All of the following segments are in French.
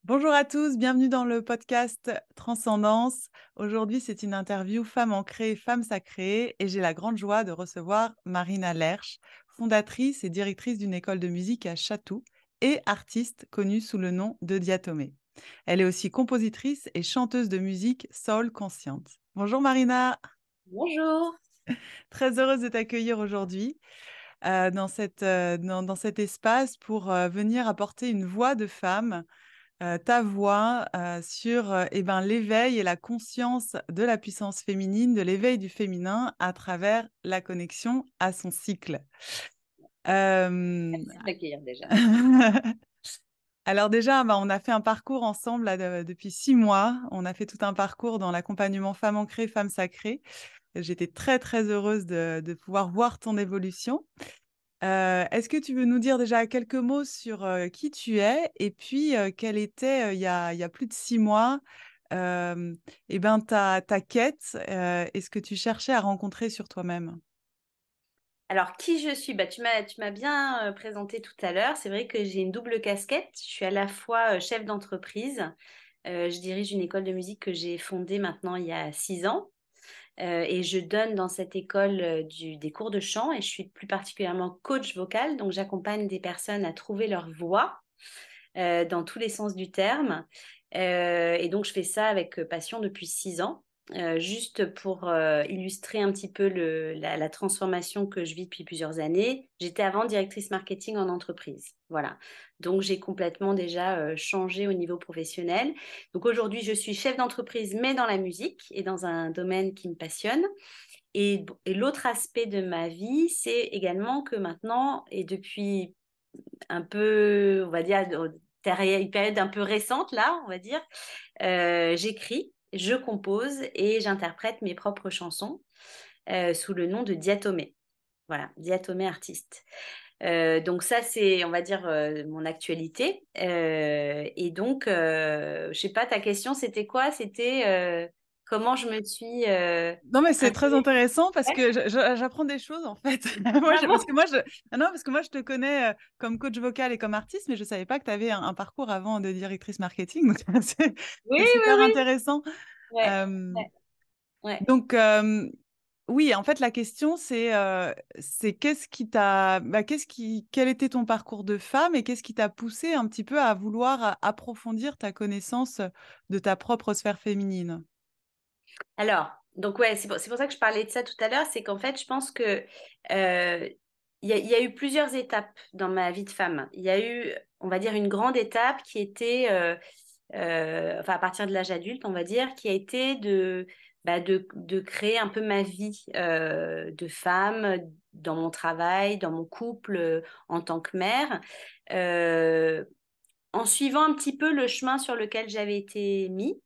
Bonjour à tous, bienvenue dans le podcast Transcendance. Aujourd'hui, c'est une interview Femmes ancrées, Femmes sacrées et j'ai la grande joie de recevoir Marina Lerch, fondatrice et directrice d'une école de musique à Chatou et artiste connue sous le nom de Diatomée. Elle est aussi compositrice et chanteuse de musique soul consciente. Bonjour Marina, Bonjour. très heureuse de t'accueillir aujourd'hui dans cet espace pour venir apporter une voix de femme ta voix sur l'éveil et la conscience de la puissance féminine, de l'éveil du féminin à travers la connexion à son cycle. Euh, Merci de m'accueillir déjà. Alors déjà, on a fait un parcours ensemble là, depuis 6 mois. On a fait tout un parcours dans l'accompagnement Femmes ancrées, Femmes sacrées. J'étais très, très heureuse de pouvoir voir ton évolution. Est-ce que tu veux nous dire déjà quelques mots sur qui tu es et puis quelle était, il y a plus de 6 mois, ta quête et ce que tu cherchais à rencontrer sur toi-même? Alors, qui je suis? Tu m'as bien présenté tout à l'heure. C'est vrai que j'ai une double casquette. Je suis à la fois chef d'entreprise. Je dirige une école de musique que j'ai fondée maintenant il y a 6 ans. Et je donne dans cette école des cours de chant et je suis plus particulièrement coach vocal. Donc, j'accompagne des personnes à trouver leur voix dans tous les sens du terme. Et donc, je fais ça avec passion depuis 6 ans. Juste pour illustrer un petit peu la transformation que je vis depuis plusieurs années, j'étais avant directrice marketing en entreprise. Voilà. Donc, j'ai complètement déjà changé au niveau professionnel. Donc, aujourd'hui, je suis chef d'entreprise, mais dans la musique et dans un domaine qui me passionne. Et l'autre aspect de ma vie, c'est également que maintenant, et depuis un peu, on va dire, une période un peu récente, là, on va dire, j'écris, je compose et j'interprète mes propres chansons sous le nom de Diatomée. Voilà, Diatomée artiste. Donc ça, c'est, on va dire, mon actualité. Et donc, je sais pas, ta question, c'était quoi? C'était comment je me suis Non, mais c'est très intéressée. intéressant parce que j'apprends des choses en fait. Ah bon? Parce que moi, je te connais comme coach vocal et comme artiste, mais je savais pas que tu avais un parcours avant de directrice marketing. Donc, Oui, c'est oui, super oui. intéressant. Ouais, Euh, ouais, ouais. Donc, oui, en fait, la question, c'est quel était ton parcours de femme et qu'est-ce qui t'a poussé un petit peu à vouloir approfondir ta connaissance de ta propre sphère féminine? Alors, donc ouais, c'est pour ça que je parlais de ça tout à l'heure, c'est qu'en fait, je pense que il y a eu plusieurs étapes dans ma vie de femme. Il y a eu, on va dire, une grande étape qui était, enfin à partir de l'âge adulte, on va dire, qui a été de créer un peu ma vie de femme dans mon travail, dans mon couple, en tant que mère, euh, en suivant un petit peu le chemin sur lequel j'avais été mis.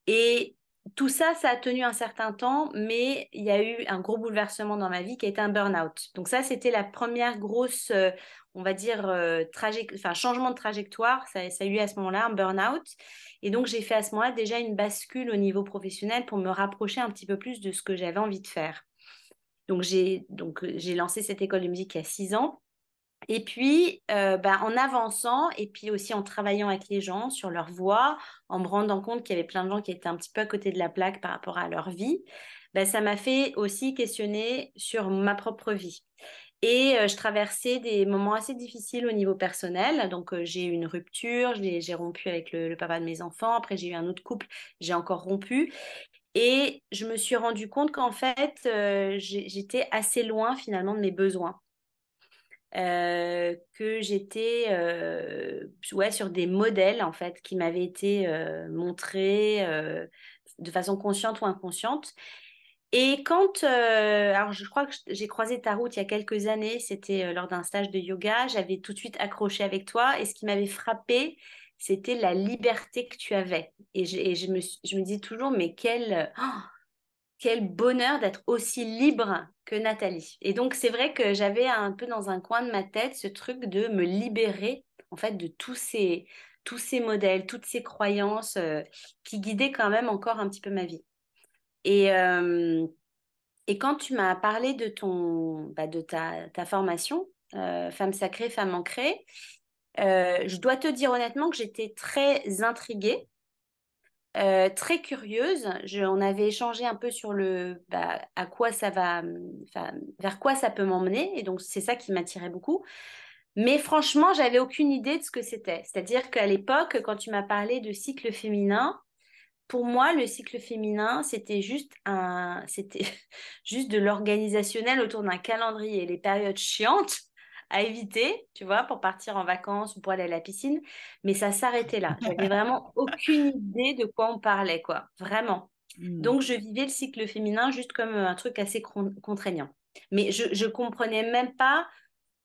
Et tout ça, ça a tenu un certain temps, mais il y a eu un gros bouleversement dans ma vie qui a été un burn-out. Donc ça, c'était la première grosse, on va dire, enfin, changement de trajectoire. Ça a eu à ce moment-là un burn-out. Et donc, j'ai fait à ce moment-là déjà une bascule au niveau professionnel pour me rapprocher un petit peu plus de ce que j'avais envie de faire. Donc j'ai lancé cette école de musique il y a 6 ans. Et puis, en avançant et puis aussi en travaillant avec les gens sur leur voix, en me rendant compte qu'il y avait plein de gens qui étaient un petit peu à côté de la plaque par rapport à leur vie, ça m'a fait aussi questionner sur ma propre vie. Et je traversais des moments assez difficiles au niveau personnel. Donc, j'ai eu une rupture, j'ai rompu avec le papa de mes enfants. Après, j'ai eu un autre couple, j'ai encore rompu. Et je me suis rendu compte qu'en fait, j'étais assez loin finalement de mes besoins, que j'étais ouais, sur des modèles en fait qui m'avaient été montrés de façon consciente ou inconsciente. Et quand, alors je crois que j'ai croisé ta route il y a quelques années, c'était lors d'un stage de yoga, j'avais tout de suite accroché avec toi et ce qui m'avait frappé, c'était la liberté que tu avais. Et je me dis toujours, mais quel bonheur d'être aussi libre que Nathalie. Et donc, c'est vrai que j'avais un peu dans un coin de ma tête ce truc de me libérer, en fait, de tous ces modèles, toutes ces croyances qui guidaient quand même encore un petit peu ma vie. Et, euh, et quand tu m'as parlé de ta formation, Femme sacrée, femme ancrée, Je dois te dire honnêtement que j'étais très intriguée, très curieuse. On avait échangé un peu sur à quoi ça va, enfin, vers quoi ça peut m'emmener. Et donc, c'est ça qui m'attirait beaucoup. Mais franchement, j'avais aucune idée de ce que c'était. C'est-à-dire qu'à l'époque, quand tu m'as parlé de cycle féminin, pour moi, le cycle féminin, c'était juste de l'organisationnel autour d'un calendrier, les périodes chiantes à éviter, tu vois, pour partir en vacances ou pour aller à la piscine. Mais ça s'arrêtait là. J'avais vraiment aucune idée de quoi on parlait, quoi. Vraiment. Hmm. Donc, je vivais le cycle féminin juste comme un truc assez contraignant. Mais je comprenais même pas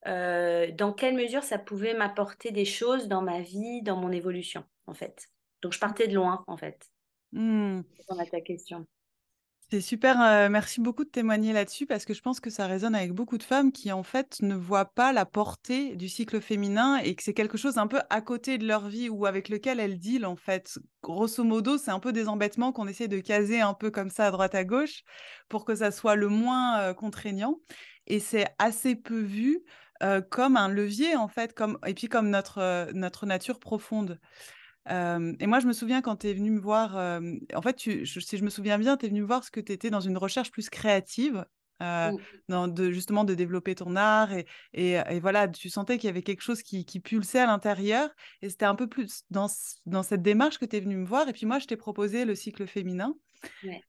dans quelle mesure ça pouvait m'apporter des choses dans ma vie, dans mon évolution, en fait. Donc, je partais de loin, en fait. Hmm. Pour répondre à ta question. C'est super, merci beaucoup de témoigner là-dessus parce que je pense que ça résonne avec beaucoup de femmes qui en fait ne voient pas la portée du cycle féminin et que c'est quelque chose un peu à côté de leur vie ou avec lequel elles deal en fait. Grosso modo, c'est un peu des embêtements qu'on essaie de caser un peu comme ça à droite à gauche pour que ça soit le moins contraignant et c'est assez peu vu comme un levier en fait, et puis comme notre nature profonde. Et moi, je me souviens quand tu es venu me voir, en fait, si je me souviens bien, tu es venu me voir parce que tu étais dans une recherche plus créative, euh, Mm. justement de développer ton art. Et voilà, tu sentais qu'il y avait quelque chose qui pulsait à l'intérieur. Et c'était un peu plus dans cette démarche que tu es venu me voir. Et puis moi, je t'ai proposé le cycle féminin. Ouais.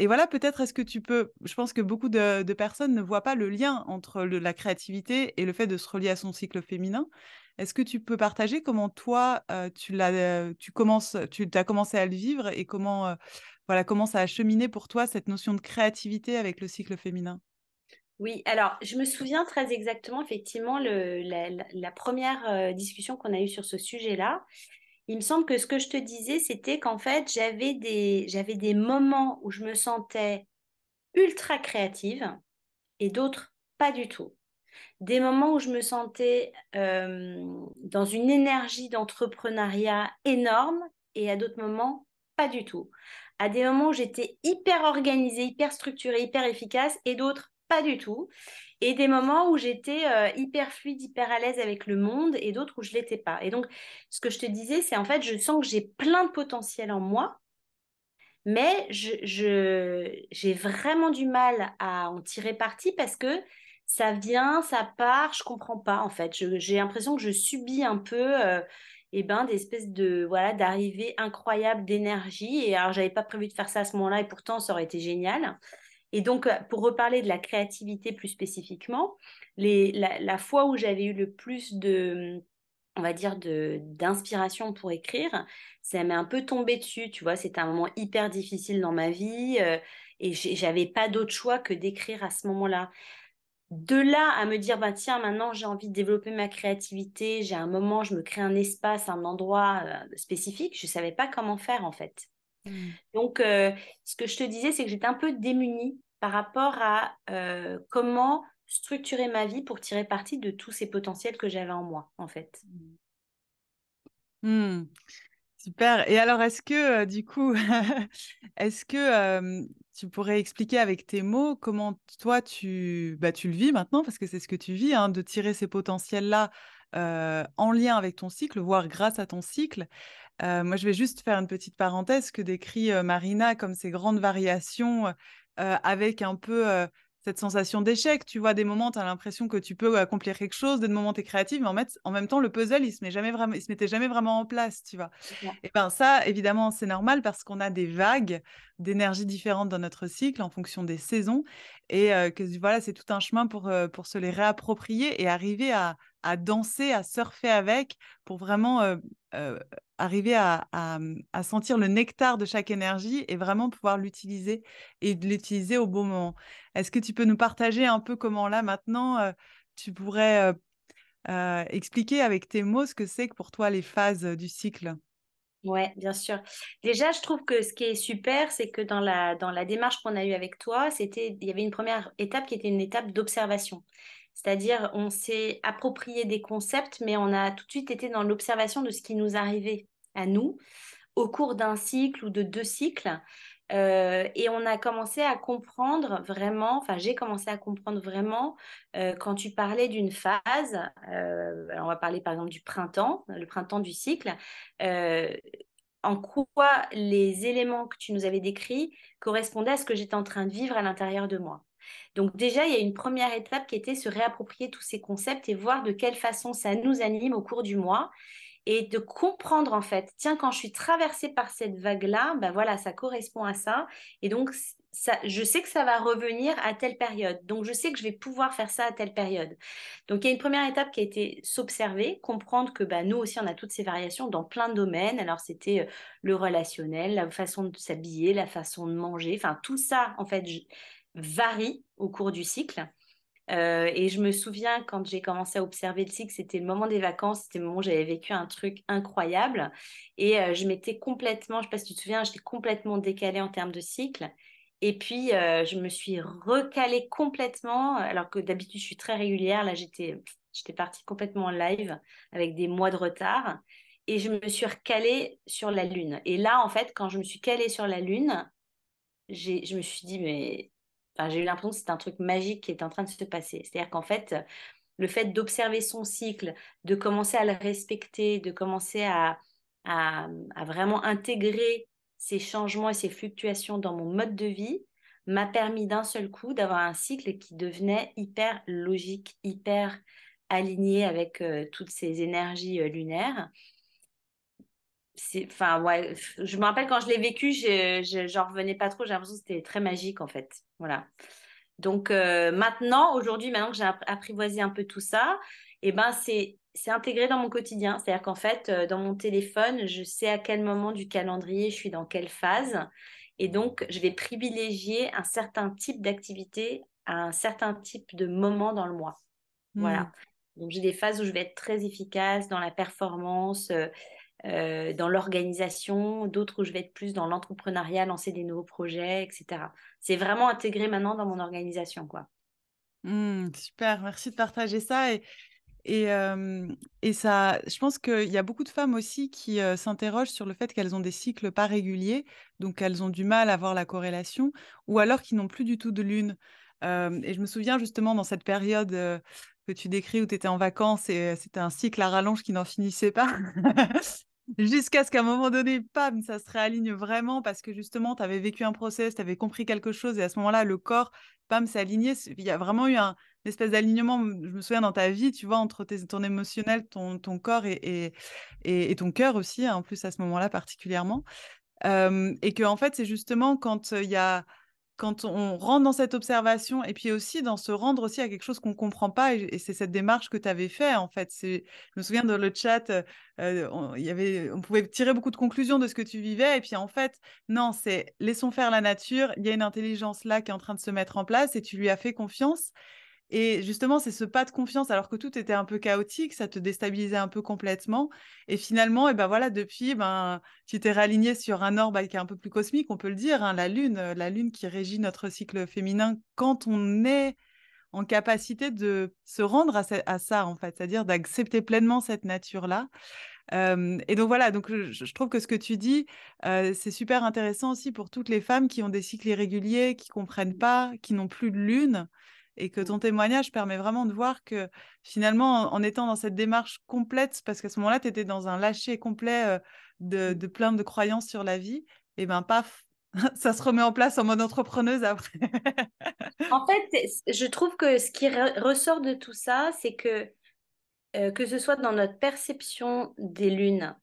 Et voilà, peut-être est-ce que tu peux, je pense que beaucoup de personnes ne voient pas le lien entre la créativité et le fait de se relier à son cycle féminin. Est-ce que tu peux partager comment toi, tu as commencé à le vivre et voilà, comment ça a cheminé pour toi cette notion de créativité avec le cycle féminin? Oui, alors je me souviens très exactement, effectivement, la première discussion qu'on a eue sur ce sujet-là. Il me semble que ce que je te disais, c'était qu'en fait, j'avais des moments où je me sentais ultra créative et d'autres pas du tout. Des moments où je me sentais dans une énergie d'entrepreneuriat énorme et à d'autres moments, pas du tout. À des moments où j'étais hyper organisée, hyper structurée, hyper efficace et d'autres, pas du tout. Et des moments où j'étais hyper fluide, hyper à l'aise avec le monde et d'autres où je l'étais pas. Et donc, ce que je te disais, c'est en fait, je sens que j'ai plein de potentiel en moi, mais j'ai vraiment du mal à en tirer parti parce que ça vient, ça part, je comprends pas en fait. J'ai l'impression que je subis un peu des espèces de voilà d'arrivées incroyables d'énergie. Et alors j'avais pas prévu de faire ça à ce moment-là et pourtant ça aurait été génial. Et donc pour reparler de la créativité plus spécifiquement, la fois où j'avais eu le plus de on va dire, d'inspiration pour écrire, ça m'est un peu tombé dessus, tu vois, c'était un moment hyper difficile dans ma vie et j'avais pas d'autre choix que d'écrire à ce moment-là. De là à me dire, bah tiens, maintenant j'ai envie de développer ma créativité, j'ai un moment, je me crée un espace, un endroit spécifique, je savais pas comment faire en fait. Hmm. Donc, ce que je te disais, c'est que j'étais un peu démunie par rapport à comment structurer ma vie pour tirer parti de tous ces potentiels que j'avais en moi, en fait. Hmm. Super. Et alors, est-ce que, du coup, est-ce que tu pourrais expliquer avec tes mots comment toi, tu le vis maintenant, parce que c'est ce que tu vis, hein, de tirer ces potentiels-là en lien avec ton cycle, voire grâce à ton cycle. Moi, je vais juste faire une petite parenthèse que décrit Marina comme ces grandes variations avec un peu cette sensation d'échec. Tu vois, des moments, tu as l'impression que tu peux accomplir quelque chose, des moments, tu es créative, mais en même temps, le puzzle, il se mettait jamais vraiment en place, tu vois. Et ben ça, évidemment, c'est normal parce qu'on a des vagues d'énergie différentes dans notre cycle en fonction des saisons et que voilà, c'est tout un chemin pour se les réapproprier et arriver à danser, à surfer avec pour vraiment euh, arriver à sentir le nectar de chaque énergie et vraiment pouvoir l'utiliser et de l'utiliser au bon moment. Est-ce que tu peux nous partager un peu comment là maintenant tu pourrais expliquer avec tes mots ce que c'est que pour toi les phases du cycle? Ouais, bien sûr. Déjà, je trouve que ce qui est super, c'est que dans la démarche qu'on a eue avec toi, il y avait une première étape qui était une étape d'observation. C'est-à-dire, on s'est approprié des concepts, mais on a tout de suite été dans l'observation de ce qui nous arrivait à nous au cours d'un cycle ou de deux cycles. Et on a commencé à comprendre vraiment, enfin j'ai commencé à comprendre vraiment quand tu parlais d'une phase, alors on va parler par exemple du printemps, le printemps du cycle, euh, en quoi les éléments que tu nous avais décrits correspondaient à ce que j'étais en train de vivre à l'intérieur de moi. Donc déjà, il y a une première étape qui était se réapproprier tous ces concepts et voir de quelle façon ça nous anime au cours du mois et de comprendre en fait, tiens, quand je suis traversée par cette vague-là, ben voilà, ça correspond à ça. Et donc, ça, je sais que ça va revenir à telle période. Donc, je sais que je vais pouvoir faire ça à telle période. Donc, il y a une première étape qui a été s'observer, comprendre que bah, nous aussi, on a toutes ces variations dans plein de domaines. Alors, c'était le relationnel, la façon de s'habiller, la façon de manger. Enfin, tout ça, en fait, varie au cours du cycle. Et je me souviens quand j'ai commencé à observer le cycle, c'était le moment des vacances, c'était le moment où j'avais vécu un truc incroyable. Et je m'étais complètement, je ne sais pas si tu te souviens, j'étais complètement décalée en termes de cycle. Et puis, je me suis recalée complètement, alors que d'habitude, je suis très régulière. Là, j'étais partie complètement en live avec des mois de retard. Et je me suis recalée sur la Lune. Et là, en fait, quand je me suis calée sur la Lune, je me suis dit, mais enfin, j'ai eu l'impression que c'était un truc magique qui était en train de se passer. C'est-à-dire qu'en fait, le fait d'observer son cycle, de commencer à le respecter, de commencer à vraiment intégrer ces changements et ces fluctuations dans mon mode de vie, m'a permis d'un seul coup d'avoir un cycle qui devenait hyper logique, hyper aligné avec toutes ces énergies lunaires. Enfin, ouais, je me rappelle quand je l'ai vécu, j'en revenais pas trop. J'ai l'impression que c'était très magique en fait. Voilà. Donc aujourd'hui, maintenant que j'ai apprivoisé un peu tout ça, et ben c'est intégré dans mon quotidien. C'est-à-dire qu'en fait, dans mon téléphone, je sais à quel moment du calendrier je suis dans quelle phase, et donc je vais privilégier un certain type d'activité à un certain type de moment dans le mois. Hmm. Voilà. Donc j'ai des phases où je vais être très efficace dans la performance. Dans l'organisation, d'autres où je vais être plus dans l'entrepreneuriat, lancer des nouveaux projets, etc. C'est vraiment intégré maintenant dans mon organisation, quoi. Super, merci de partager ça. Et, et ça, je pense qu'il y a beaucoup de femmes aussi qui s'interrogent sur le fait qu'elles ont des cycles pas réguliers, donc elles ont du mal à voir la corrélation, ou alors qui n'ont plus du tout de lune. Et je me souviens justement dans cette période que tu décris où tu étais en vacances et c'était un cycle à rallonge qui n'en finissait pas. Jusqu'à ce qu'à un moment donné, pam, ça se réaligne vraiment parce que justement, tu avais vécu un process, tu avais compris quelque chose et à ce moment-là, le corps, pam, s'est aligné. Il y a vraiment eu une espèce d'alignement, je me souviens, dans ta vie, tu vois, entre ton émotionnel, ton corps et ton cœur aussi, hein, en plus à ce moment-là particulièrement. Et que en fait, c'est justement quand il y a quand on rentre dans cette observation et puis aussi dans se rendre aussi à quelque chose qu'on comprend pas et c'est cette démarche que tu avais fait en fait. Je me souviens dans le chat, on pouvait tirer beaucoup de conclusions de ce que tu vivais et puis en fait, non, c'est laissons faire la nature, il y a une intelligence là qui est en train de se mettre en place et tu lui as fait confiance et justement, c'est ce pas de confiance, alors que tout était un peu chaotique, ça te déstabilisait un peu complètement. Et finalement, et ben voilà, depuis, ben, tu t'es réaligné sur un ordre qui est un peu plus cosmique, on peut le dire, hein, la lune qui régit notre cycle féminin quand on est en capacité de se rendre à ça, en fait, c'est-à-dire d'accepter pleinement cette nature-là. Et donc voilà, donc je trouve que ce que tu dis, c'est super intéressant aussi pour toutes les femmes qui ont des cycles irréguliers, qui comprennent pas, qui n'ont plus de lune, et que ton témoignage permet vraiment de voir que finalement, en étant dans cette démarche complète, parce qu'à ce moment-là, tu étais dans un lâcher complet de plein de croyances sur la vie, et ben paf, ça se remet en place en mode entrepreneuse après. En fait, je trouve que ce qui ressort de tout ça, c'est que ce soit dans notre perception des lunes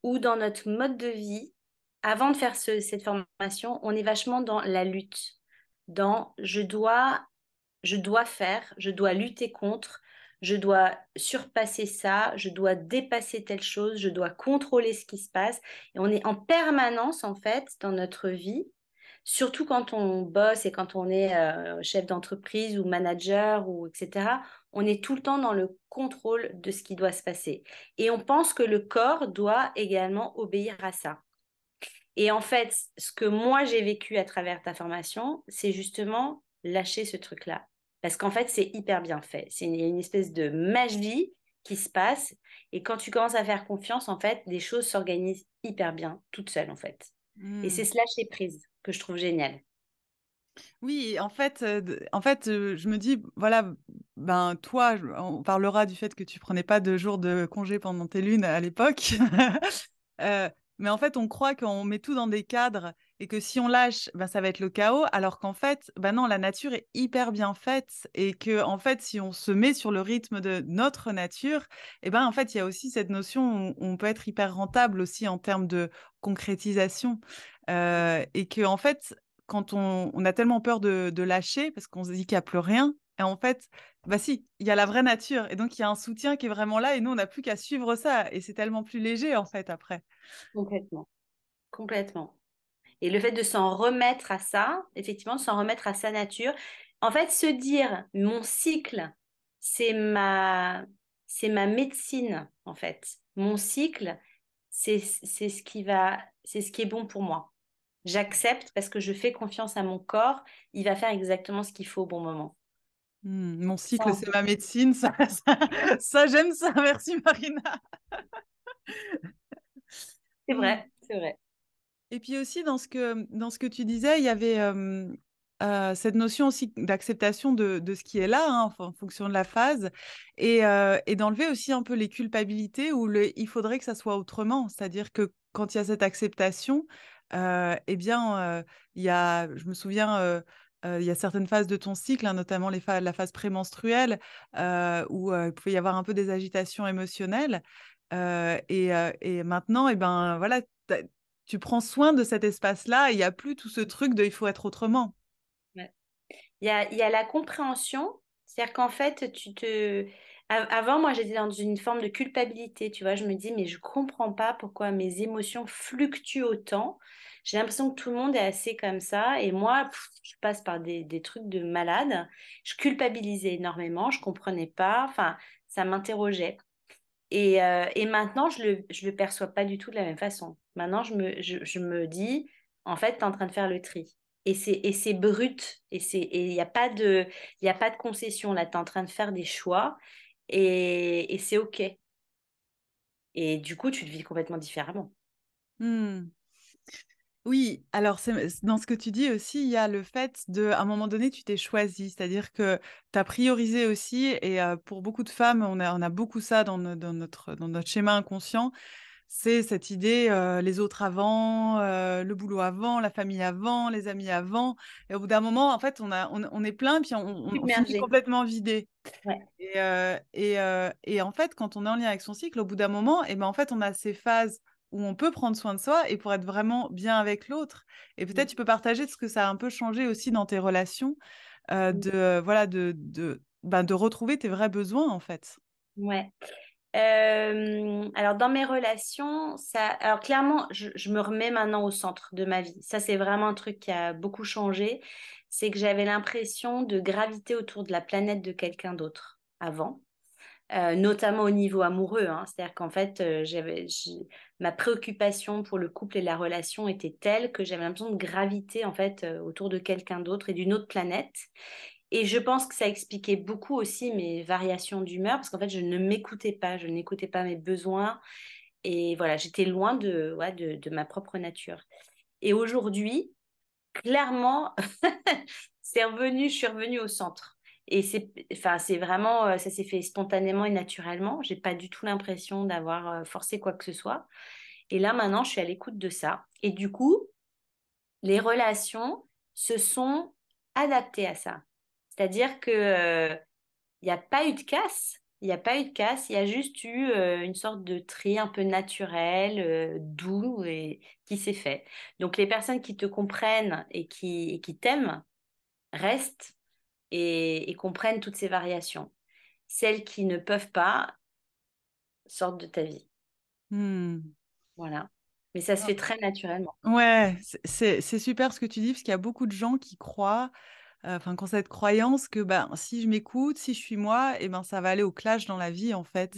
ou dans notre mode de vie, avant de faire cette formation, on est vachement dans la lutte, dans je dois faire, je dois lutter contre, je dois surpasser ça, je dois dépasser telle chose, je dois contrôler ce qui se passe. Et on est en permanence, en fait, dans notre vie, surtout quand on bosse et quand on est chef d'entreprise ou manager ou etc. On est tout le temps dans le contrôle de ce qui doit se passer. Et on pense que le corps doit également obéir à ça. Et en fait, ce que moi j'ai vécu à travers ta formation, c'est justement lâcher ce truc-là. Parce qu'en fait, c'est hyper bien fait. C'est une espèce de magie qui se passe. Et quand tu commences à faire confiance, en fait, les choses s'organisent hyper bien, toutes seules, en fait. Et c'est Hmm. se lâcher prise. que je trouve génial. Oui, je me dis, voilà, ben toi, on parlera du fait que tu prenais pas de jours de congé pendant tes lunes à l'époque. Mais en fait, on croit qu'on met tout dans des cadres et que si on lâche, ben, ça va être le chaos, alors qu'en fait, ben non, la nature est hyper bien faite et que en fait, si on se met sur le rythme de notre nature, et ben en fait, il y a aussi cette notion où on peut être hyper rentable aussi en termes de concrétisation. Et que en fait, quand on a tellement peur de lâcher parce qu'on se dit qu'il n'y a plus rien, et en fait, bah si, il y a la vraie nature. Et donc, il y a un soutien qui est vraiment là et nous, on n'a plus qu'à suivre ça. Et c'est tellement plus léger, en fait, après. Complètement, complètement. Et le fait de s'en remettre à ça, effectivement, de s'en remettre à sa nature, en fait, se dire, mon cycle, c'est ma, c'est ma médecine, en fait. Mon cycle, c'est ce qui est bon pour moi. J'accepte parce que je fais confiance à mon corps, il va faire exactement ce qu'il faut au bon moment. Mon Ça, cycle, c'est ma médecine. Ça, j'aime ça. Merci, Marina. c'est Hmm. vrai, c'est vrai. Et puis aussi, dans ce que tu disais, il y avait cette notion aussi d'acceptation de ce qui est là, hein, en fonction de la phase, et d'enlever aussi un peu les culpabilités où il faudrait que ça soit autrement. C'est-à-dire que quand il y a cette acceptation, eh bien, je me souviens, il y a certaines phases de ton cycle, hein, notamment la phase prémenstruelle, où il pouvait y avoir un peu des agitations émotionnelles. Et maintenant, eh ben, voilà, tu prends soin de cet espace-là, et il n'y a plus tout ce truc de il faut être autrement. Ouais. Il y a la compréhension, c'est-à-dire qu'en fait, Avant, moi, j'étais dans une forme de culpabilité, tu vois. Je me dis, mais je comprends pas pourquoi mes émotions fluctuent autant. J'ai l'impression que tout le monde est assez comme ça. Et moi, je passe par des trucs de malade. Je culpabilisais énormément, je comprenais pas. Enfin, ça m'interrogeait. Et maintenant, je le perçois pas du tout de la même façon. Maintenant, je me dis, en fait, tu es en train de faire le tri. Et c'est brut. Et il y a pas de concession là. Tu es en train de faire des choix et c'est OK. Et du coup, tu le vis complètement différemment. Hmm. Oui, alors dans ce que tu dis aussi, il y a le fait à un moment donné, tu t'es choisi, c'est-à-dire que tu as priorisé aussi, et pour beaucoup de femmes, on a beaucoup ça dans notre schéma inconscient, c'est cette idée, les autres avant, le boulot avant, la famille avant, les amis avant, et au bout d'un moment, en fait, on est plein, puis on finit Submergé. complètement vidé. Ouais. Et en fait, quand on est en lien avec son cycle, au bout d'un moment, et ben, en fait, on a ces phases où on peut prendre soin de soi et pour être vraiment bien avec l'autre. Et peut-être tu peux partager de ce que ça a un peu changé aussi dans tes relations, voilà, ben, de retrouver tes vrais besoins, en fait. Ouais. Alors dans mes relations, alors clairement, je me remets maintenant au centre de ma vie. Ça, c'est vraiment un truc qui a beaucoup changé. C'est que j'avais l'impression de graviter autour de la planète de quelqu'un d'autre avant, notamment au niveau amoureux, hein. C'est-à-dire qu'en fait, ma préoccupation pour le couple et la relation était telle que j'avais l'impression de graviter en fait autour de quelqu'un d'autre et d'une autre planète. Et je pense que ça expliquait beaucoup aussi mes variations d'humeur parce qu'en fait, je ne m'écoutais pas, je n'écoutais pas mes besoins. Et voilà, j'étais loin de ma propre nature. Et aujourd'hui, clairement, je suis revenue au centre. Et c'est vraiment, ça s'est fait spontanément et naturellement. J'ai pas du tout l'impression d'avoir forcé quoi que ce soit. Et là, maintenant, je suis à l'écoute de ça. Et du coup, les relations se sont adaptées à ça. C'est-à-dire que, il n'y a pas eu de casse. Il n'y a pas eu de casse, il y a juste eu une sorte de tri un peu naturel, doux et qui s'est fait. Donc les personnes qui te comprennent et qui t'aiment restent et comprennent toutes ces variations. Celles qui ne peuvent pas sortent de ta vie. Hmm. Voilà. Mais ça se fait très naturellement. Ouais, c'est super ce que tu dis, parce qu'il y a beaucoup de gens qui croient, enfin, qui ont cette croyance que ben, si je m'écoute, si je suis moi, et ben, ça va aller au clash dans la vie, en fait.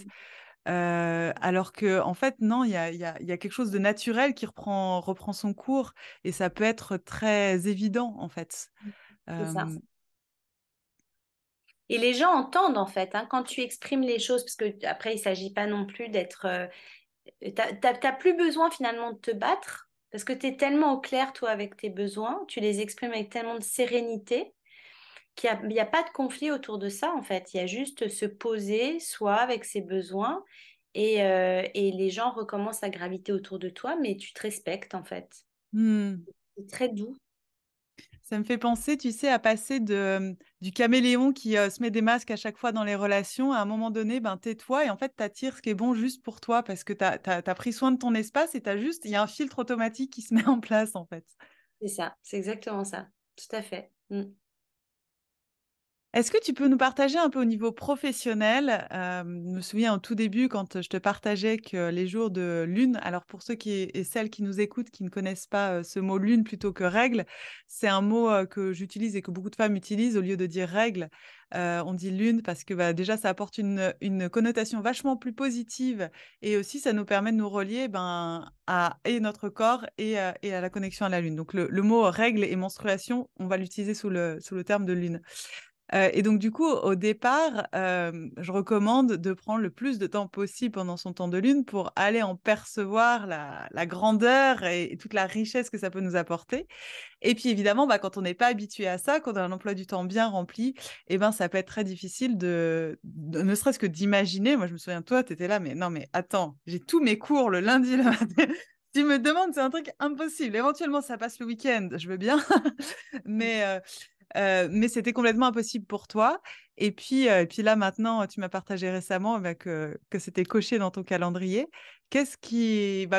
Alors que, en fait, non, il y a quelque chose de naturel qui reprend son cours, et ça peut être très évident, en fait. C'est ça. Euh, Et les gens entendent en fait, hein, quand tu exprimes les choses, parce que après, il ne s'agit pas non plus d'être. T'as plus besoin finalement de te battre. Parce que tu es tellement au clair, toi, avec tes besoins, tu les exprimes avec tellement de sérénité qu'il y a pas de conflit autour de ça, en fait. Il y a juste se poser, soi, avec ses besoins, et les gens recommencent à graviter autour de toi, mais tu te respectes, en fait. Hmm. C'est très doux. Ça me fait penser, tu sais, à passer du caméléon qui se met des masques à chaque fois dans les relations. À un moment donné, ben, tais-toi et en fait, t'attires ce qui est bon juste pour toi parce que t'as pris soin de ton espace et il y a un filtre automatique qui se met en place, en fait. C'est ça, c'est exactement ça. Tout à fait. Mm. Est-ce que tu peux nous partager un peu au niveau professionnel? Je me souviens au tout début quand je te partageais que les jours de lune, alors pour ceux et celles qui nous écoutent qui ne connaissent pas ce mot lune plutôt que règle, c'est un mot que j'utilise et que beaucoup de femmes utilisent au lieu de dire règle. On dit lune parce que bah, déjà ça apporte une connotation vachement plus positive et aussi ça nous permet de nous relier ben, à et notre corps et à la connexion à la lune. Donc le mot règle et menstruation, on va l'utiliser sous le terme de lune. Et donc, du coup, au départ, je recommande de prendre le plus de temps possible pendant son temps de lune pour aller en percevoir la grandeur et toute la richesse que ça peut nous apporter. Et puis, évidemment, bah, quand on n'est pas habitué à ça, quand on a un emploi du temps bien rempli, eh ben, ça peut être très difficile ne serait-ce que d'imaginer. Moi, je me souviens, toi, tu étais là, mais non, mais attends, j'ai tous mes cours le lundi, le matin. Tu me demandes, c'est un truc impossible. Éventuellement, ça passe le week-end, je veux bien. Mais, mais c'était complètement impossible pour toi. Et puis là, maintenant, tu m'as partagé récemment bah, que c'était coché dans ton calendrier.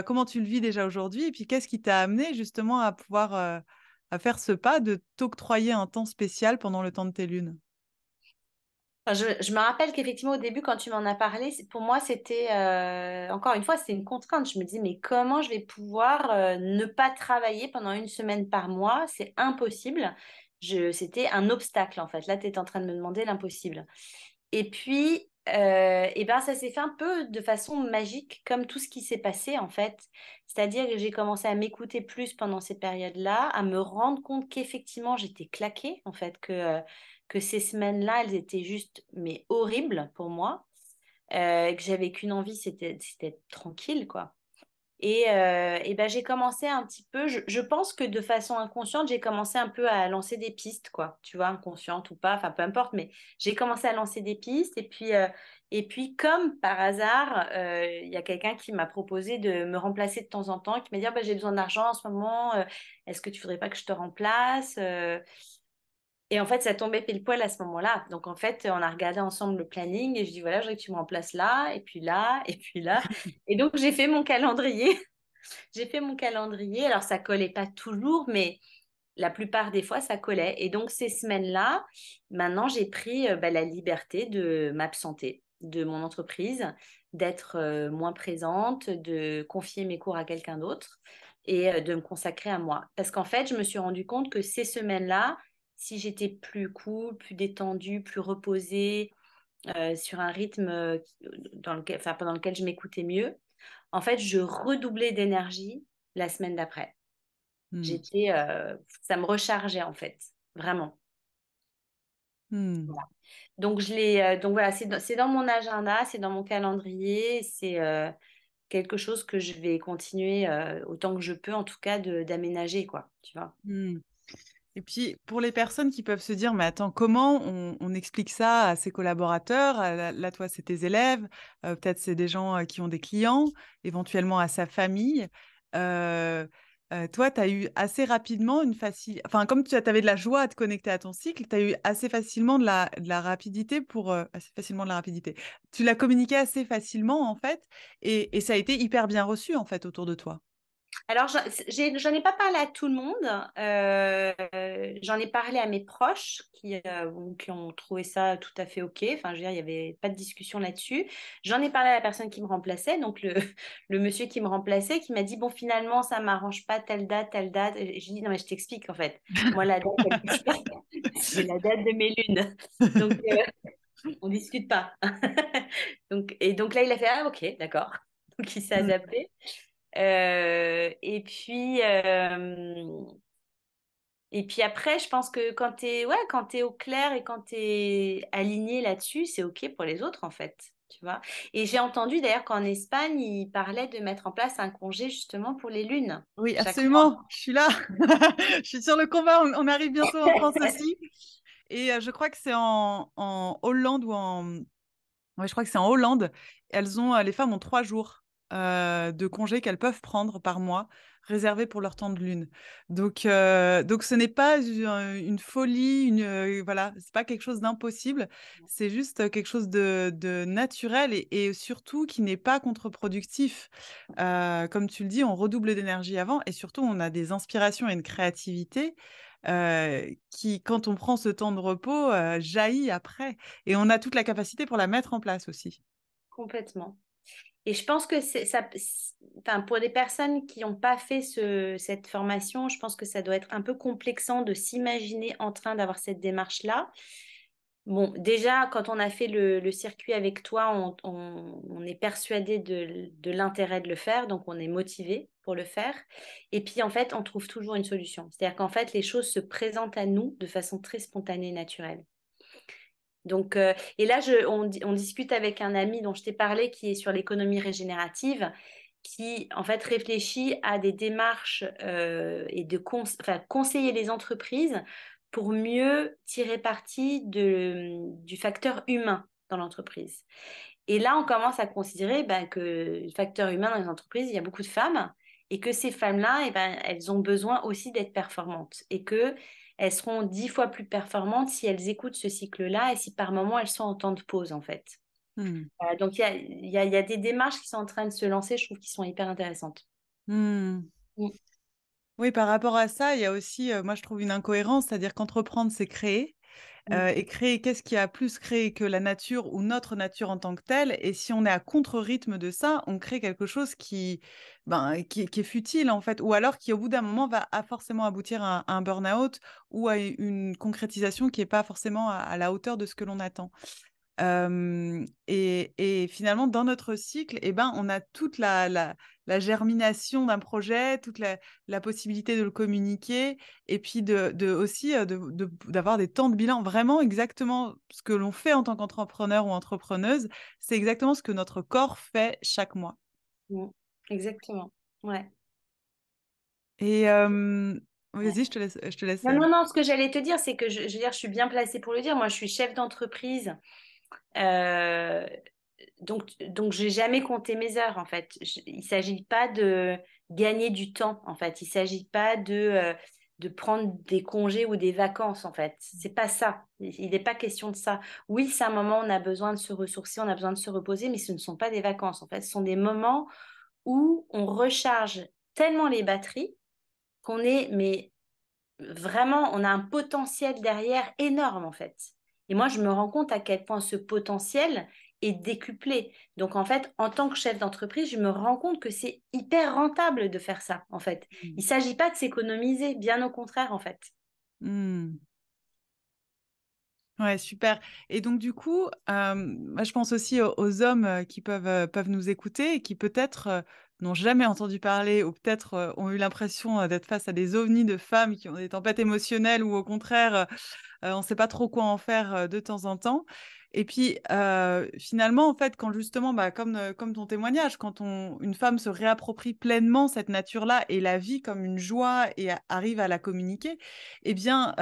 Comment tu le vis déjà aujourd'hui? Et puis, qu'est-ce qui t'a amené justement à pouvoir à faire ce pas de t'octroyer un temps spécial pendant le temps de tes lunes? Enfin, je me rappelle qu'effectivement, au début, quand tu m'en as parlé, pour moi, c'était, encore une fois, c'était une contrainte. Je me dis, mais comment je vais pouvoir ne pas travailler pendant une semaine par mois? C'est impossible. C'était un obstacle, en fait. Là, tu es en train de me demander l'impossible. Et puis, eh ben, ça s'est fait un peu de façon magique, comme tout ce qui s'est passé, en fait. C'est-à-dire que j'ai commencé à m'écouter plus pendant ces périodes-là, à me rendre compte qu'effectivement, j'étais claquée, en fait, que ces semaines-là, elles étaient juste, mais horribles pour moi, et que j'avais qu'une envie, c'était d'être tranquille, quoi. Et ben, j'ai commencé un petit peu, je pense que de façon inconsciente, j'ai commencé un peu à lancer des pistes, quoi. Tu vois, inconsciente ou pas, enfin peu importe, mais j'ai commencé à lancer des pistes. Et puis comme par hasard, il y a quelqu'un qui m'a proposé de me remplacer de temps en temps, qui m'a dit, ah, ben, j'ai besoin d'argent en ce moment, est-ce que tu voudrais pas que je te remplace? Et en fait, ça tombait pile poil à ce moment-là. Donc, en fait, on a regardé ensemble le planning et je dis, voilà, je voudrais que tu me remplaces là, et puis là, et puis là. Et donc, j'ai fait mon calendrier. J'ai fait mon calendrier. Alors, ça collait pas toujours, mais la plupart des fois, ça collait. Et donc, ces semaines-là, maintenant, j'ai pris la liberté de m'absenter de mon entreprise, d'être moins présente, de confier mes cours à quelqu'un d'autre et de me consacrer à moi. Parce qu'en fait, je me suis rendu compte que ces semaines-là, si j'étais plus cool, plus détendue, plus reposée, sur un rythme pendant lequel je m'écoutais mieux, en fait, je redoublais d'énergie la semaine d'après. Hmm. Ça me rechargeait en fait, vraiment. Hmm. Voilà. Donc donc voilà, c'est dans mon agenda, c'est dans mon calendrier, c'est quelque chose que je vais continuer autant que je peux, en tout cas, d'aménager, quoi, tu vois. Hmm. Et puis, pour les personnes qui peuvent se dire, mais attends, comment on explique ça à ses collaborateurs? Là, toi, c'est tes élèves, peut-être c'est des gens qui ont des clients, éventuellement à sa famille. Euh, Toi, tu as eu assez rapidement Enfin, comme tu avais de la joie à te connecter à ton cycle, tu as eu assez facilement de la rapidité assez facilement de la rapidité. Tu l'as communiqué assez facilement, en fait, et ça a été hyper bien reçu, en fait, autour de toi. Alors, j'en ai pas parlé à tout le monde. J'en ai parlé à mes proches qui ont trouvé ça tout à fait OK. Enfin, je veux dire, il n'y avait pas de discussion là-dessus. J'en ai parlé à la personne qui me remplaçait, donc le monsieur qui me remplaçait, qui m'a dit, bon, finalement, ça m'arrange pas telle date, telle date. Et je lui dis, non, mais je t'explique, en fait. Moi, la date, elle diffère. C'est la date de mes lunes. Donc, on discute pas. Donc là, il a fait, ah, OK, d'accord. Donc, il s'est Mm. adapté. Et puis après, je pense que quand t'es au clair et quand t'es aligné là-dessus, c'est OK pour les autres, en fait. tu vois. Et j'ai entendu d'ailleurs qu'en Espagne, ils parlaient de mettre en place un congé justement pour les lunes Oui, chaque mois. absolument. Je suis là. Je suis sur le combat. On arrive bientôt en France aussi. Et je crois que c'est en Hollande ou en... Ouais, je crois que c'est en Hollande. Les femmes ont 3 jours de congé qu'elles peuvent prendre par mois, réservés pour leur temps de lune. Donc ce n'est pas une folie, voilà, c'est pas quelque chose d'impossible. C'est juste quelque chose de naturel et surtout qui n'est pas contre-productif. Comme tu le dis, on redouble d'énergie avant et surtout on a des inspirations et une créativité qui, quand on prend ce temps de repos, jaillit après. Et on a toute la capacité pour la mettre en place aussi. Complètement. Et je pense que enfin, pour des personnes qui n'ont pas fait cette formation, je pense que ça doit être un peu complexant de s'imaginer en train d'avoir cette démarche-là. Bon, déjà, quand on a fait le circuit avec toi, on est persuadé de l'intérêt de le faire, donc on est motivé pour le faire. Et puis, en fait, on trouve toujours une solution. C'est-à-dire qu'en fait, les choses se présentent à nous de façon très spontanée et naturelle. Donc, et là, on discute avec un ami dont je t'ai parlé qui est sur l'économie régénérative, qui en fait réfléchit à des démarches et enfin, conseiller les entreprises pour mieux tirer parti du facteur humain dans l'entreprise. Et là, on commence à considérer que le facteur humain dans les entreprises, il y a beaucoup de femmes et que ces femmes-là, elles ont besoin aussi d'être performantes et que elles seront 10 fois plus performantes si elles écoutent ce cycle-là et si par moment elles sont en temps de pause en fait. Hmm. Donc il y a des démarches qui sont en train de se lancer, je trouve, qui sont hyper intéressantes. Hmm. Mm, Oui, par rapport à ça, il y a aussi, moi je trouve une incohérence, c'est-à-dire qu'entreprendre, c'est créer. mm, Et créer, qu'est-ce qui a plus créé que la nature ou notre nature en tant que telle? Et si on est à contre-rythme de ça, on crée quelque chose qui est futile en fait, ou alors qui au bout d'un moment forcément aboutir à un burn-out ou à une concrétisation qui n'est pas forcément à la hauteur de ce que l'on attend. Et finalement, dans notre cycle, eh ben, on a toute la germination d'un projet, toute la possibilité de le communiquer, et puis aussi d'avoir des temps de bilan. Vraiment, exactement ce que l'on fait en tant qu'entrepreneur ou entrepreneuse, c'est exactement ce que notre corps fait chaque mois. mm. Exactement. Ouais. Et Ouais. vas-y, je te laisse. Non, non, non, ce que j'allais te dire, c'est que je veux dire, je suis bien placée pour le dire. Moi, je suis chef d'entreprise. Euh, donc, j'ai jamais compté mes heures, en fait. Il ne s'agit pas de gagner du temps, en fait. Il ne s'agit pas de prendre des congés ou des vacances, en fait. C'est pas ça. Il n'est pas question de ça. Oui, c'est un moment où on a besoin de se ressourcer, on a besoin de se reposer, mais ce ne sont pas des vacances, en fait. Ce sont des moments où on recharge tellement les batteries qu'on est, mais vraiment, on a un potentiel derrière énorme en fait. Et moi, je me rends compte à quel point ce potentiel est décuplé. Donc en fait, en tant que chef d'entreprise, je me rends compte que c'est hyper rentable de faire ça en fait. Il ne s'agit pas de s'économiser, bien au contraire en fait. Hmm. Ouais, super. Et donc, du coup, moi, je pense aussi aux hommes qui peuvent nous écouter et qui peut-être n'ont jamais entendu parler ou peut-être ont eu l'impression d'être face à des ovnis de femmes qui ont des tempêtes émotionnelles ou au contraire, on ne sait pas trop quoi en faire de temps en temps. Et puis, finalement, en fait, quand justement, comme ton témoignage, quand une femme se réapproprie pleinement cette nature-là et la vit comme une joie et arrive à la communiquer, eh bien,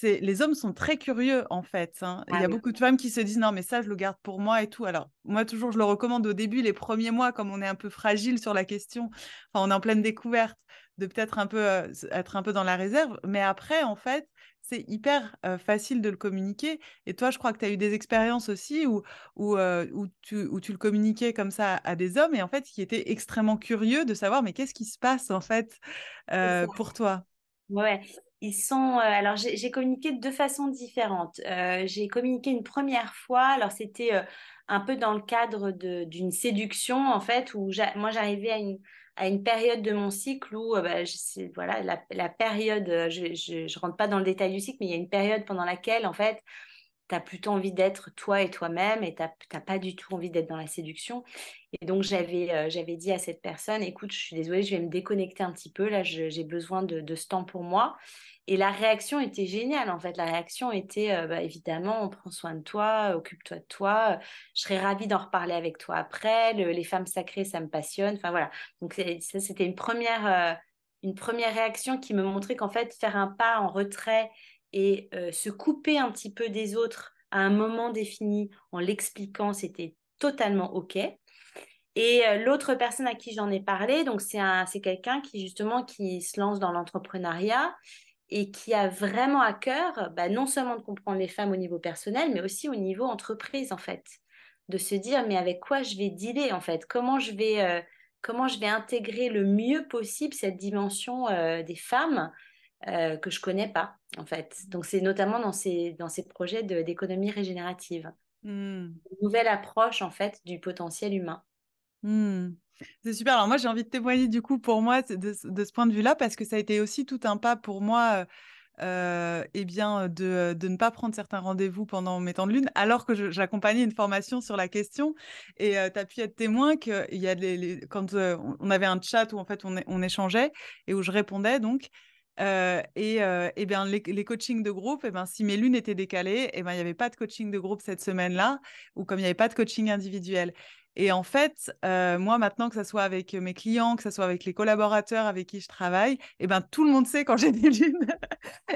les hommes sont très curieux, en fait, hein. Il Ah y a oui. beaucoup de femmes qui se disent, non, mais ça, je le garde pour moi et tout. Alors, moi, toujours, je le recommande au début, les premiers mois, comme on est un peu fragile sur la question, enfin, on est en pleine découverte, de peut-être un peu être un peu dans la réserve. Mais après, en fait, c'est hyper facile de le communiquer. Et toi, je crois que tu as eu des expériences aussi où tu le communiquais comme ça à des hommes et en fait, qui étaient extrêmement curieux de savoir, mais qu'est-ce qui se passe en fait C'est ça. pour toi? Ouais, ils sont. Alors, j'ai communiqué de deux façons différentes. J'ai communiqué une première fois. Alors, c'était un peu dans le cadre d'une séduction, en fait, où moi, j'arrivais à une période de mon cycle où, voilà, la période. Je rentre pas dans le détail du cycle, mais il y a une période pendant laquelle, en fait, as plutôt envie d'être toi et toi-même et t'as pas du tout envie d'être dans la séduction. Et donc, j'avais dit à cette personne, écoute, je suis désolée, je vais me déconnecter un petit peu. Là, j'ai besoin de ce temps pour moi. Et la réaction était géniale, en fait. La réaction était, bah, évidemment, on prend soin de toi, occupe-toi de toi. Je serais ravie d'en reparler avec toi après. Les femmes sacrées, ça me passionne. Enfin, voilà. Donc, ça, c'était une première réaction qui me montrait qu'en fait, faire un pas en retrait et se couper un petit peu des autres à un moment défini en l'expliquant, c'était totalement OK. Et l'autre personne à qui j'en ai parlé, donc c'est quelqu'un qui justement qui se lance dans l'entrepreneuriat et qui a vraiment à cœur, bah, non seulement de comprendre les femmes au niveau personnel, mais aussi au niveau entreprise en fait, de se dire mais avec quoi je vais dealer en fait, comment je vais intégrer le mieux possible cette dimension des femmes que je connais pas en fait. Donc c'est notamment dans ces projets d'économie régénérative, Hmm. une nouvelle approche en fait du potentiel humain. Hmm. C'est super. Alors moi, j'ai envie de témoigner du coup pour moi de ce point de vue-là parce que ça a été aussi tout un pas pour moi eh bien, de ne pas prendre certains rendez-vous pendant mes temps de lune, alors que j'accompagnais une formation sur la question. Et tu as pu être témoin qu'il y a quand on avait un chat où en fait on échangeait et où je répondais donc. Et bien les coachings de groupe, et ben, si mes lunes étaient décalées, et ben, il n'y avait pas de coaching de groupe cette semaine-là, ou comme il n'y avait pas de coaching individuel. Et en fait, moi maintenant, que ce soit avec mes clients, que ce soit avec les collaborateurs avec qui je travaille, et ben, tout le monde sait quand j'ai des lunes.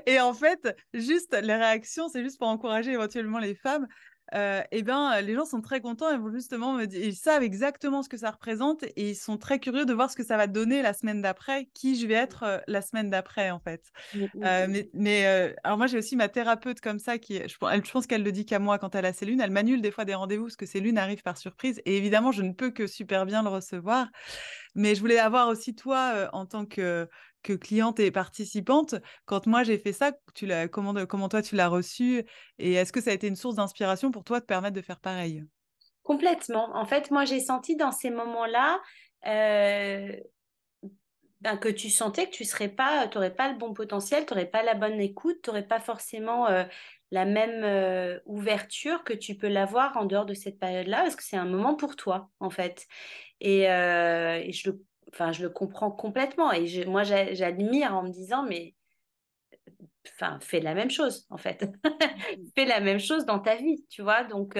Et en fait, juste les réactions, c'est juste pour encourager éventuellement les femmes. Et ben, les gens sont très contents. Ils vont justement me dire, ils savent exactement ce que ça représente et ils sont très curieux de voir ce que ça va donner la semaine d'après, qui je vais être la semaine d'après, en fait. Mm, mm, mm. Alors moi, j'ai aussi ma thérapeute comme ça je pense qu'elle le dit qu'à moi quand elle a ses lunes. Elle m'annule des fois des rendez-vous parce que ses lunes arrivent par surprise. Et évidemment, je ne peux que super bien le recevoir. Mais je voulais avoir aussi toi, en tant que cliente et participante, quand moi j'ai fait ça, comment toi tu l'as reçu et est-ce que ça a été une source d'inspiration pour toi de te permettre de faire pareil? Complètement. En fait, moi, j'ai senti dans ces moments-là euh, ben, que tu sentais que tu serais pas, t'aurais pas le bon potentiel, tu n'aurais pas la bonne écoute, tu n'aurais pas forcément la même ouverture que tu peux l'avoir en dehors de cette période-là, parce que c'est un moment pour toi, en fait. Et enfin, je le comprends complètement. Et moi, j'admire en me disant, mais enfin, fais la même chose, en fait. Fais la même chose dans ta vie, tu vois. Donc,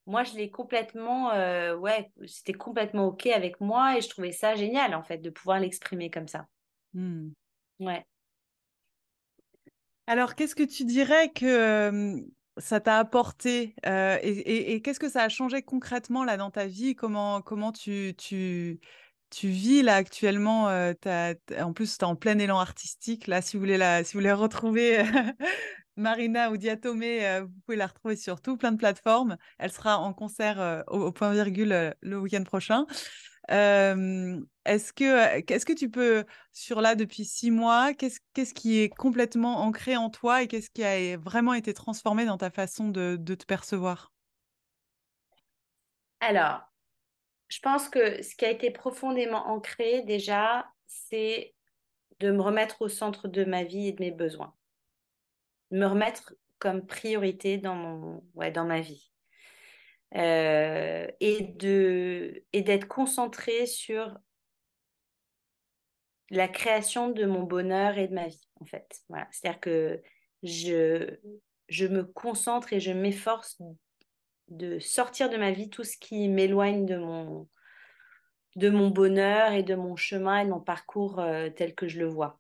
moi, je l'ai complètement, ouais, c'était complètement OK avec moi et je trouvais ça génial, en fait, de pouvoir l'exprimer comme ça. Hmm. Ouais. Alors, qu'est-ce que tu dirais que ça t'a apporté et qu'est-ce que ça a changé concrètement là dans ta vie? Comment tu vis là actuellement? En plus, tu es en plein élan artistique. Là, si vous voulez retrouver Marina ou Diatomée, vous pouvez la retrouver sur tout plein de plateformes. Elle sera en concert au point virgule le week-end prochain. Qu'est-ce que tu peux, sur là depuis 6 mois, qu'est-ce qui est complètement ancré en toi et qu'est-ce qui a vraiment été transformé dans ta façon de te percevoir? Alors, je pense que ce qui a été profondément ancré déjà, c'est de me remettre au centre de ma vie et de mes besoins. Me remettre comme priorité ouais, dans ma vie. Et d'être concentrée sur la création de mon bonheur et de ma vie, en fait. Voilà. C'est-à-dire que je, je me concentre et je m'efforce de sortir de ma vie tout ce qui m'éloigne de mon bonheur et de mon chemin et de mon parcours tel que je le vois.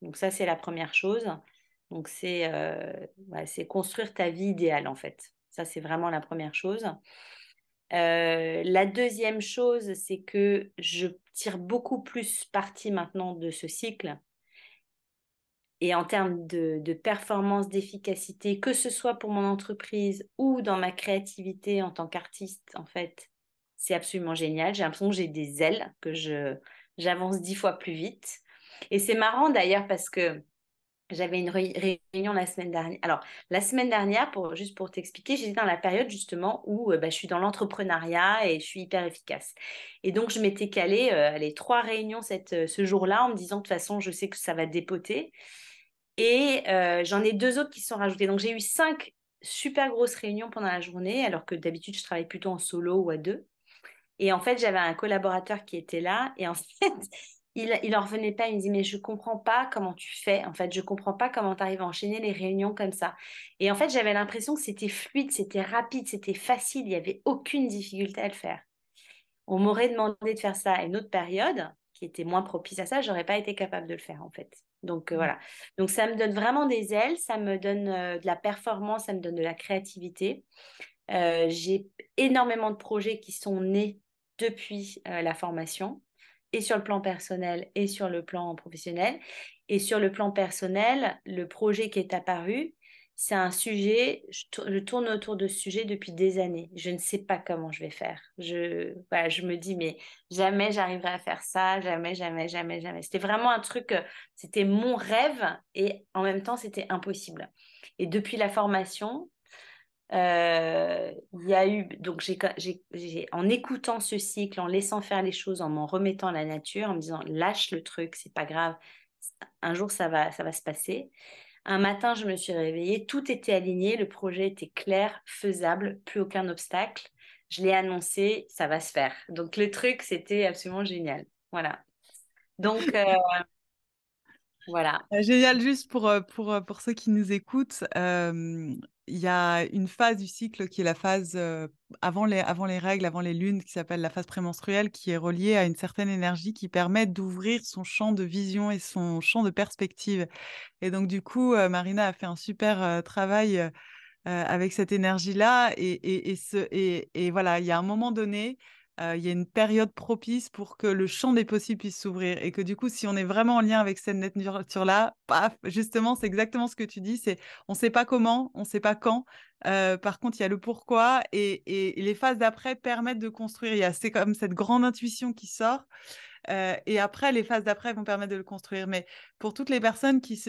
Donc ça, c'est la première chose. Donc ouais, c'est construire ta vie idéale, en fait. Ça, c'est vraiment la première chose. La deuxième chose, c'est que je tire beaucoup plus parti maintenant de ce cycle. Et en termes de performance, d'efficacité, que ce soit pour mon entreprise ou dans ma créativité en tant qu'artiste, en fait, c'est absolument génial. J'ai l'impression que j'ai des ailes, j'avance 10 fois plus vite. Et c'est marrant d'ailleurs parce que j'avais une réunion la semaine dernière. Alors, la semaine dernière, juste pour t'expliquer, j'étais dans la période justement où bah, je suis dans l'entrepreneuriat et je suis hyper efficace. Et donc, je m'étais calée les 3 réunions ce jour-là en me disant de toute façon, je sais que ça va dépoter. Et j'en ai 2 autres qui se sont rajoutés. Donc, j'ai eu 5 super grosse réunion pendant la journée, alors que d'habitude, je travaille plutôt en solo ou à deux. Et en fait, j'avais un collaborateur qui était là et en fait, il en revenait pas. Il me dit, mais je comprends pas comment tu fais. En fait, je comprends pas comment tu arrives à enchaîner les réunions comme ça. Et en fait, j'avais l'impression que c'était fluide, c'était rapide, c'était facile. Il y avait aucune difficulté à le faire. On m'aurait demandé de faire ça à une autre période qui était moins propice à ça, j'aurais pas été capable de le faire en fait. Donc voilà. Donc ça me donne vraiment des ailes, ça me donne de la performance, ça me donne de la créativité. J'ai énormément de projets qui sont nés depuis la formation, et sur le plan personnel et sur le plan professionnel. Et sur le plan personnel, le projet qui est apparu, c'est un sujet, je tourne autour de ce sujet depuis des années. Je ne sais pas comment je vais faire. Voilà, je me dis, mais jamais j'arriverai à faire ça, jamais, jamais, jamais, jamais. C'était vraiment un truc, c'était mon rêve et en même temps, c'était impossible. Et depuis la formation, il y a eu, donc en écoutant ce cycle, en laissant faire les choses, en m'en remettant à la nature, en me disant lâche le truc, c'est pas grave, un jour ça va se passer. Un matin, je me suis réveillée, tout était aligné, le projet était clair, faisable, plus aucun obstacle. Je l'ai annoncé, ça va se faire. Donc le truc, c'était absolument génial. Voilà. Donc voilà. Génial, juste pour ceux qui nous écoutent, il y a une phase du cycle qui est la phase avant les règles, avant les lunes, qui s'appelle la phase prémenstruelle, qui est reliée à une certaine énergie qui permet d'ouvrir son champ de vision et son champ de perspective. Et donc, du coup, Marina a fait un super travail avec cette énergie-là. Et voilà, il y a un moment donné, il y a une période propice pour que le champ des possibles puisse s'ouvrir. Et que du coup, si on est vraiment en lien avec cette nature-là, paf, justement, c'est exactement ce que tu dis, c'est on ne sait pas comment, on ne sait pas quand. Par contre, il y a le pourquoi et les phases d'après permettent de construire. C'est comme cette grande intuition qui sort. Et après, les phases d'après vont permettre de le construire. Mais pour toutes les personnes qui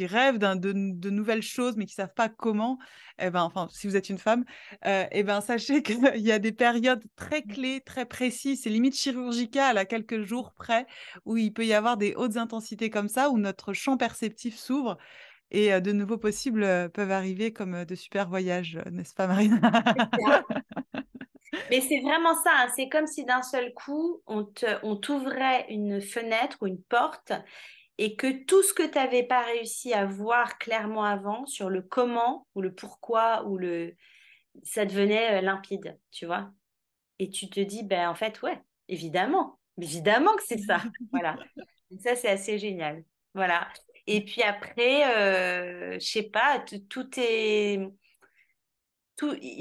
rêvent de nouvelles choses, mais qui ne savent pas comment, eh ben, enfin, si vous êtes une femme, eh ben, sachez qu'il y a des périodes très clés, très précises, c'est limite chirurgical à quelques jours près, où il peut y avoir des hautes intensités comme ça, où notre champ perceptif s'ouvre. Et de nouveaux possibles peuvent arriver comme de super voyages, n'est-ce pas, Marina? Mais c'est vraiment ça, hein. C'est comme si d'un seul coup, on t'ouvrait une fenêtre ou une porte et que tout ce que tu n'avais pas réussi à voir clairement avant sur le comment ou le pourquoi ça devenait limpide, tu vois. Et tu te dis, ben en fait, ouais, évidemment, évidemment que c'est ça. Voilà. Donc ça, c'est assez génial. Voilà. Et puis après, je sais pas, tout est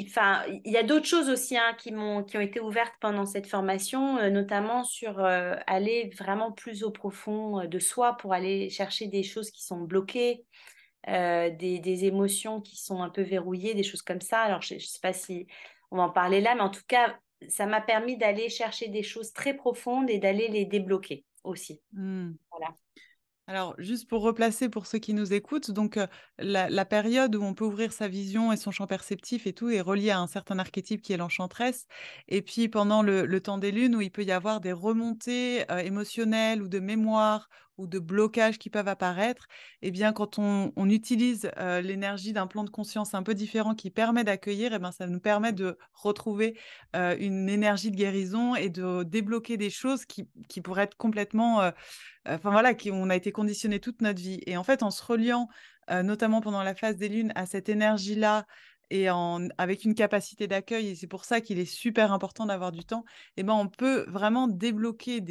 enfin, il y a d'autres choses aussi hein, qui ont été ouvertes pendant cette formation, notamment sur aller vraiment plus au profond de soi pour aller chercher des choses qui sont bloquées, des émotions qui sont un peu verrouillées, des choses comme ça. Alors, je ne sais pas si on va en parler là, mais en tout cas, ça m'a permis d'aller chercher des choses très profondes et d'aller les débloquer aussi. Hmm. Voilà. Alors, juste pour replacer pour ceux qui nous écoutent, donc la période où on peut ouvrir sa vision et son champ perceptif et tout est reliée à un certain archétype qui est l'enchanteresse. Et puis pendant le temps des lunes où il peut y avoir des remontées émotionnelles ou de mémoire ou de blocages qui peuvent apparaître, eh bien quand on utilise l'énergie d'un plan de conscience un peu différent qui permet d'accueillir, eh ben, ça nous permet de retrouver une énergie de guérison et de débloquer des choses qui pourraient être complètement enfin voilà, on a été conditionné toute notre vie. Et en fait, en se reliant, notamment pendant la phase des lunes, à cette énergie-là avec une capacité d'accueil, et c'est pour ça qu'il est super important d'avoir du temps, eh ben, on peut vraiment débloquer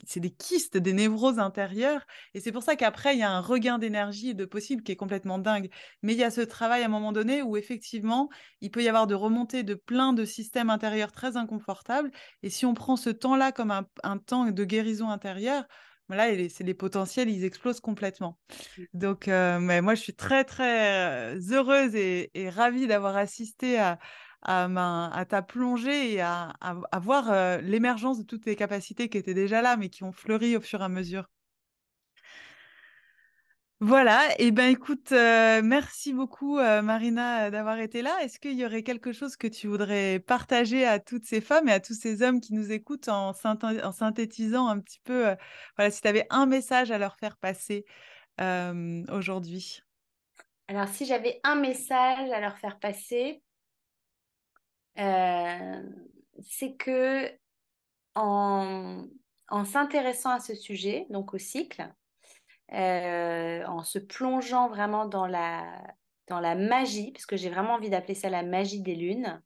c'est des kystes, des névroses intérieures. Et c'est pour ça qu'après, il y a un regain d'énergie et de possible qui est complètement dingue. Mais il y a ce travail à un moment donné où effectivement, il peut y avoir de remontées de plein de systèmes intérieurs très inconfortables. Et si on prend ce temps-là comme un temps de guérison intérieure, voilà, c'est les potentiels, ils explosent complètement. Donc, mais moi, je suis très, très heureuse et ravie d'avoir assisté à ta plongée et à voir l'émergence de toutes tes capacités qui étaient déjà là, mais qui ont fleuri au fur et à mesure. Voilà, et ben écoute, merci beaucoup Marina d'avoir été là. Est-ce qu'il y aurait quelque chose que tu voudrais partager à toutes ces femmes et à tous ces hommes qui nous écoutent en synthétisant un petit peu, voilà, si tu avais un message à leur faire passer aujourd'hui? Alors, si j'avais un message à leur faire passer, euh, c'est que en, en s'intéressant à ce sujet, donc au cycle, en se plongeant vraiment dans la magie, parce que j'ai vraiment envie d'appeler ça la magie des lunes,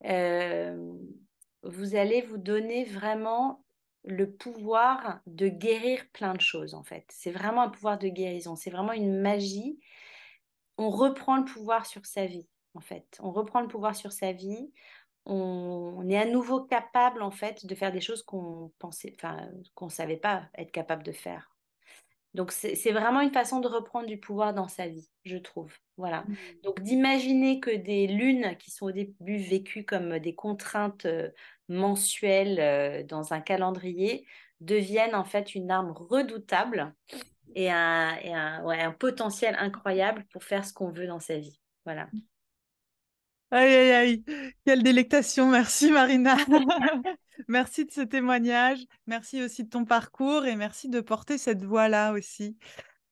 euh, vous allez vous donner vraiment le pouvoir de guérir plein de choses, en fait. C'est vraiment un pouvoir de guérison, c'est vraiment une magie. On reprend le pouvoir sur sa vie, en fait. On reprend le pouvoir sur sa vie. On est à nouveau capable, en fait, de faire des choses qu'on pensait, enfin, qu'on savait pas être capable de faire. Donc, c'est vraiment une façon de reprendre du pouvoir dans sa vie, je trouve. Voilà. Mm. Donc, d'imaginer que des lunes qui sont au début vécues comme des contraintes mensuelles dans un calendrier deviennent en fait une arme redoutable ouais, un potentiel incroyable pour faire ce qu'on veut dans sa vie. Voilà. Aïe, aïe, aïe, quelle délectation. Merci, Marina. Merci de ce témoignage. Merci aussi de ton parcours et merci de porter cette voix-là aussi.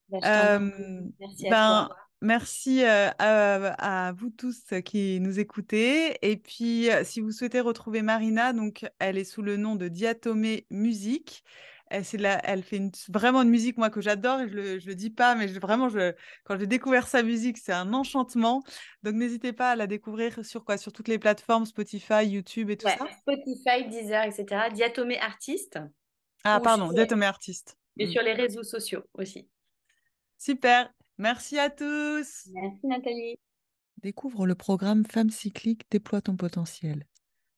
Bah, je t'en prie. Euh, Merci à ben, toi. merci à vous tous qui nous écoutez. Et puis, si vous souhaitez retrouver Marina, donc elle est sous le nom de Diatomée Musique. Elle fait vraiment une musique, moi, que j'adore et je le dis pas, mais vraiment, quand j'ai découvert sa musique, c'est un enchantement. Donc, n'hésitez pas à la découvrir sur quoi? Sur toutes les plateformes, Spotify, YouTube et tout Ouais, ça. Spotify, Deezer, etc. Diatomée artiste Ah, ou pardon, Diatomée Artiste. et Mm. sur les réseaux sociaux aussi. Super. Merci à tous. Merci Nathalie. Découvre le programme Femmes cycliques Déploie ton potentiel,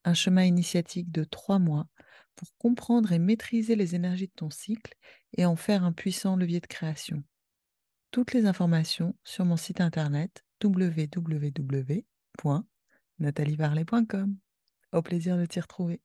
un chemin initiatique de 3 mois pour comprendre et maîtriser les énergies de ton cycle et en faire un puissant levier de création. Toutes les informations sur mon site internet www.natalievarlet.com. Au plaisir de t'y retrouver.